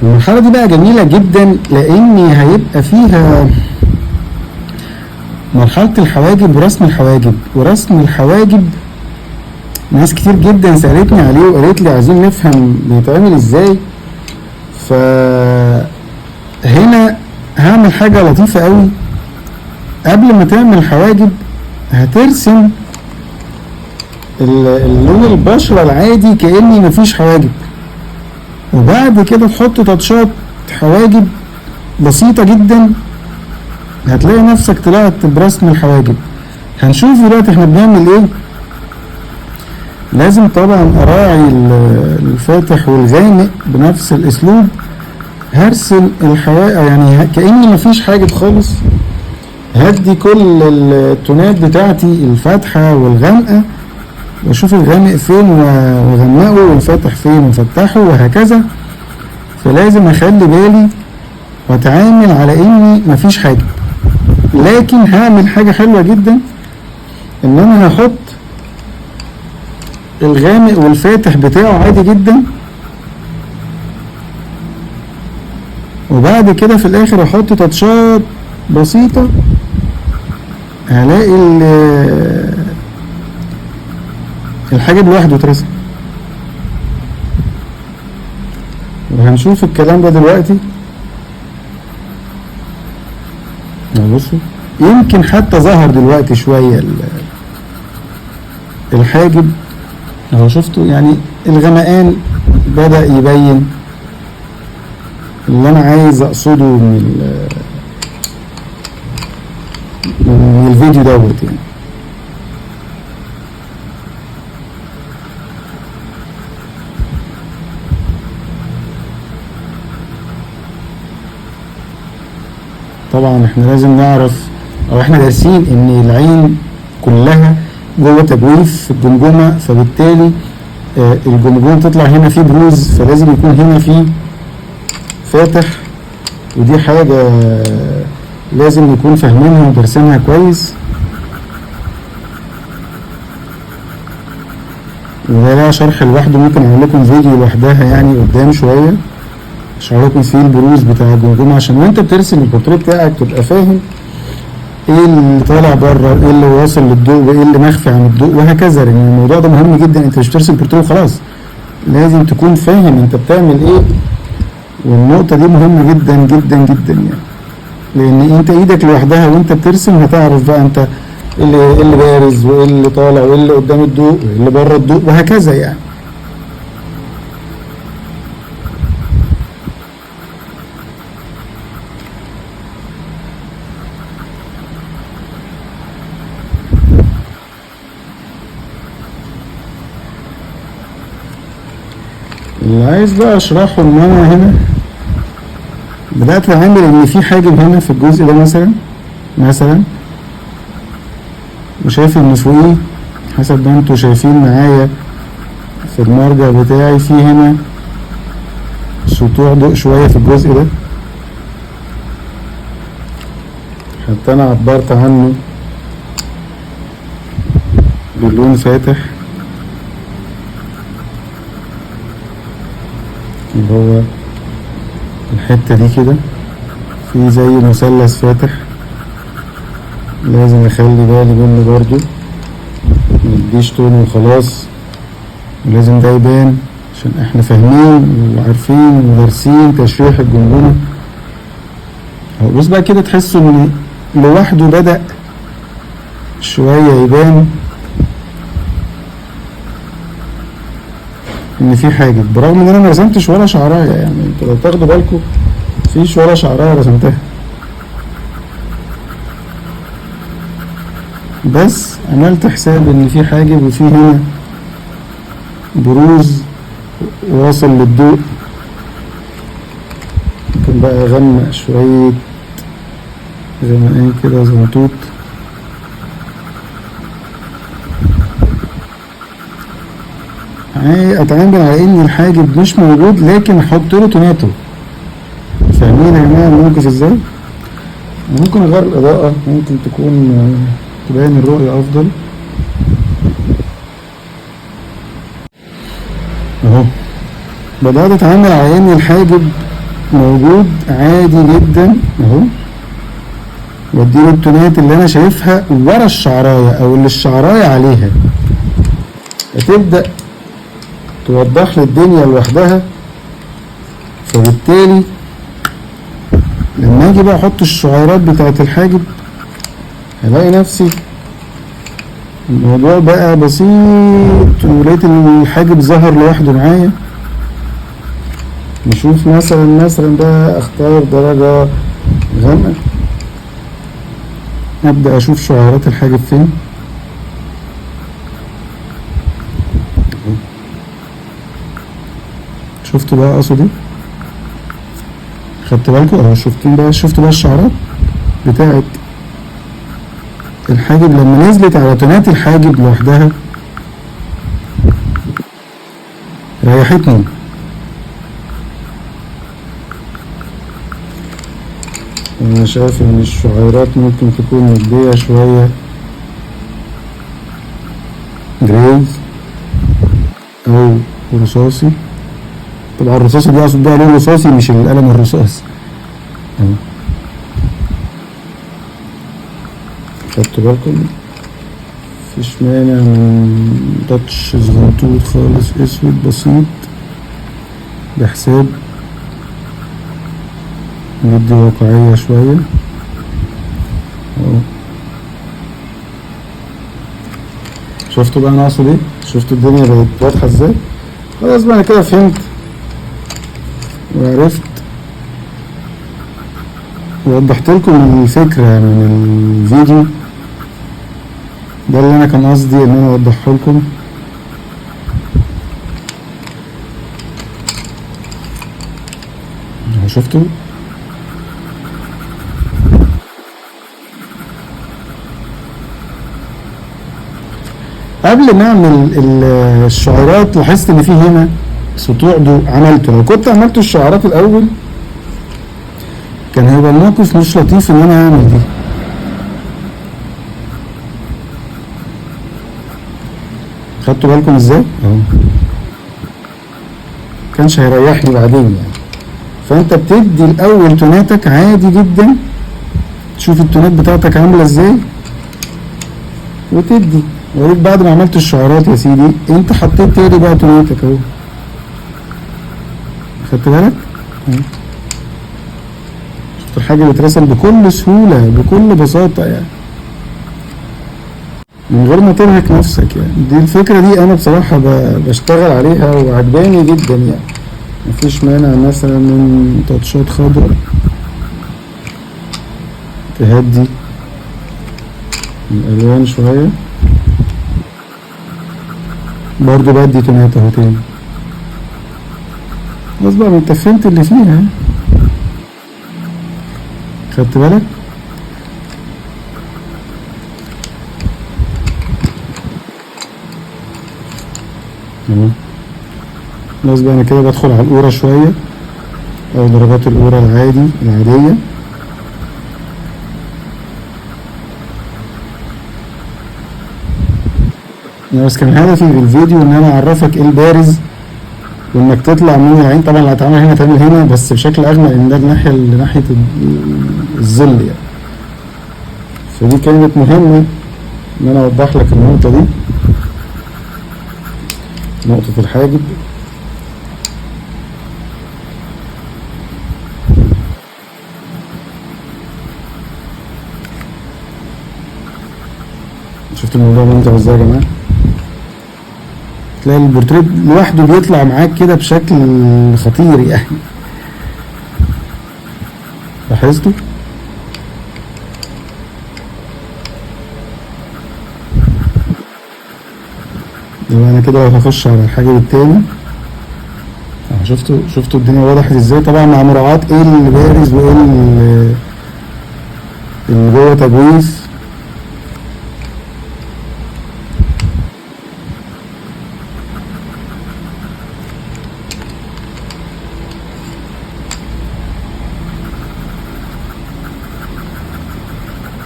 المرحلة دي بقى جميلة جدا لان هيبقى فيها مرحلة الحواجب ورسم الحواجب. ورسم الحواجب ناس كتير جدا سألتني عليه وقالت لي عايزين نفهم بيتعمل ازاي. فهنا هعمل حاجة لطيفة قوي. قبل ما تعمل حواجب هترسم اللون البشرة العادي كأني مفيش حواجب، وبعد كده تحط تاتشات حواجب بسيطة جدا، هتلاقي نفسك طلعت برسم الحواجب. هنشوف دلوقتي احنا بنعمل ايه. لازم طبعا اراعي الفاتح والغامق بنفس الاسلوب. هرسم الحواجب يعني كأني مفيش حاجب خالص. هدي كل التونات بتاعتي الفاتحة والغامقة، واشوف الغامق فين وغمقه والفاتح فين وفتحه وهكذا. فلازم اخلي بالي واتعامل على اني مفيش حاجب. لكن هعمل حاجة حلوة جدا، ان انا هحط الغامق والفاتح بتاعه عادي جدا، وبعد كده في الاخر احط تاتشات بسيطة. هلاقي الحاجب لوحده اترسم. وهنشوف الكلام ده دلوقتي. بصوا يمكن حتى ظهر دلوقتي شوية الحاجب اهو، شفتوا يعني الغمقان بدأ يبين اللي انا عايز اقصده من الفيديو دوت يعني. طبعا احنا لازم نعرف او احنا دارسين ان العين كلها جوه تجويف في الجمجمة، فبالتالي الجمجمة تطلع هنا فيه بروز، فلازم يكون هنا فيه فاتح. ودي حاجة لازم نكون فاهمينها ودارسينها كويس. وده لها شرح لوحده، ممكن اعمل لكم فيديو لوحدها يعني قدام شوية اشرح لكم فيه البروز بتاع الجمجمة، عشان وانت بترسم البورتريه بتاعك تبقى فاهم ايه اللي طالع بره وايه اللي واصل للضوء وايه اللي مخفي عن الضوء وهكذا. لان الموضوع ده مهم جدا. انت مش بترسم بورتريه وخلاص، لازم تكون فاهم انت بتعمل ايه. والنقطة دي مهمة جدا جدا جدا يعني، لان انت ايدك لوحدها وانت بترسم هتعرف بقى انت ايه اللي بارز وايه اللي طالع وايه اللي قدام الضوء وايه اللي بره الضوء وهكذا يعني. اللي عايز بقى اشرحه ان انا هنا بدأت اعمل ان في حاجب هنا في الجزء ده مثلا وشايف ان فوقيه حسب ما انتوا شايفين معايا في المرجع بتاعي في هنا سطوع ضوء شوية في الجزء ده، حتى انا عبرت عنه باللون فاتح اللي هو الحتة دي كده في زي مثلث فاتح، لازم اخلي بالي منه برضو منديش تون وخلاص. ولازم ده يبان عشان احنا فاهمين وعارفين ودارسين تشريح الجمجمة. بص بقى كده تحسوا ان لوحده بدأ شوية يبان ان في حاجب، برغم ان انا ما رسمتش ولا شعرايه. يعني انتوا لو تاخدوا بالكم مفيش ولا شعرايه رسمتها، بس عملت حساب ان في حاجب وفي هنا بروز واصل للضوء. ممكن بقى اغمق شويه غمقان كده زنطوط. اتعامل على ان الحاجب مش موجود لكن احط له توناته. فاهمين يا جماعه الموقف ازاي؟ ممكن اغير الاضاءه، ممكن تبين الرؤيه افضل اهو. بدات اتعامل على ان الحاجب موجود عادي جدا اهو، واديله التونات اللي انا شايفها ورا الشعرايه او اللي الشعرايه عليها، هتبدأ توضح لي الدنيا لوحدها. فبالتالي لما اجي بقى احط الشعيرات بتاعت الحاجب هلاقي نفسي الموضوع بقى بسيط، ولقيت ان الحاجب ظهر لوحده معايا. نشوف مثلا ده اختار درجة غامقة، ابدأ اشوف شعيرات الحاجب فين. شفتوا بقى اقصد ايه؟ خدت بالكم اهو، شفتوا بقى الشعرات بتاعت الحاجب لما نزلت على تونات الحاجب لوحدها ريحتني. انا شايف ان الشعيرات ممكن تكون مدية شوية جريز او رصاصي. طبعا الرصاصي دي اقصد بيها لون رصاصي مش القلم الرصاصي. خدتوا بالكم؟ مفيش مانع من تاتش صغنطوط خالص اسود بسيط بحساب ندي واقعية شوية اهو. شفتوا بقى انا اقصد ايه؟ شفتوا الدنيا بقت واضحة ازاي؟ خلاص بقى انا كده فهمت وعرفت ووضحت لكم الفكرة من الفيديو ده اللي انا كان قصدي ان انا اوضحه لكم. شفتوا؟ قبل ما اعمل الشعيرات لاحظت ان في هنا سطوع ضوء عملته. لو كنت عملت الشعيرات الاول كان هيبقى الموقف مش لطيف ان انا اعمل دي. خدتوا بالكم ازاي؟ اهو كانش هيريحني بعدين يعني. فانت بتدي الاول توناتك عادي جدا، تشوف التونات بتاعتك عامله ازاي وتدي. وريك بعد ما عملت الشعيرات يا سيدي انت حطيت تاني بقى توناتك اهو. خدت بالك؟ شفت الحاجه بترسم بكل سهوله بكل بساطه يعني من غير ما ترهق نفسك يعني. دي الفكرة دي انا بصراحة بشتغل عليها وعجباني جدا يعني. مفيش مانع مثلا من تاتشات خضراء تهدي الالوان شوية، برضو بدي تونات اهو تاني. خلاص بقى انت فهمت اللي فيها. خدت بالك؟ خلاص بقى انا كده بدخل على القورة شوية او درجات القورة العادية. بس كان هدفي في الفيديو ان انا اعرفك ايه البارز وانك تطلع من العين. طبعا اللي هتعمل هنا تعمل هنا بس بشكل اغمق لان ده الناحية اللي ناحية الظل يعني. فدي كانت مهمة ان انا اوضح لك النقطة دي، نقطة الحاجب. شفت الموضوع ممتع ازاي يا جماعة؟ تلاقي البورتريه لوحده بيطلع معاك كده بشكل خطير يعني. لاحظتوا؟ يبقى انا كده هخش على الحاجب التاني. شفتوا الدنيا وضحت ازاي؟ طبعا مع مراعاة ايه اللي بارز وايه اللي جوه تجويف.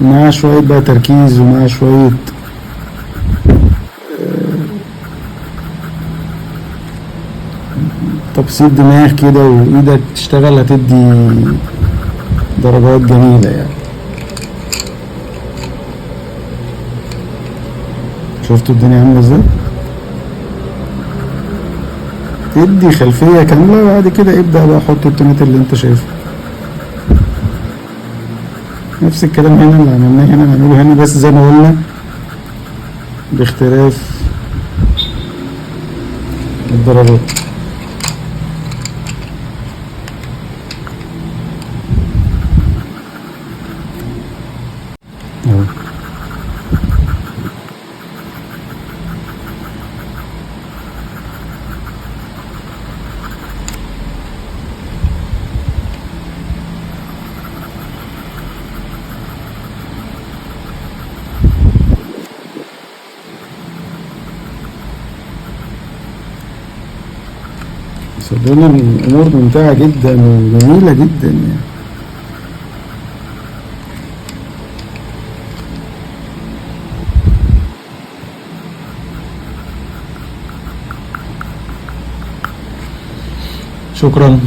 مع شوية بقى تركيز ومع شوية تبسيط دماغ كده وايدك تشتغل هتدي درجات جميلة يعني. شفتوا الدنيا عاملة ازاي؟ تدي خلفية كاملة وبعد كده ابدأ بقى حط التونات اللي انت شايفها. نفس الكلام هنا اللي عملناه هنا نعمله هنا، بس زي ما قلنا باختلاف الدرجات. اهو صدقني الأمور ممتعة جدا وجميلة جدا يعني. شكرا.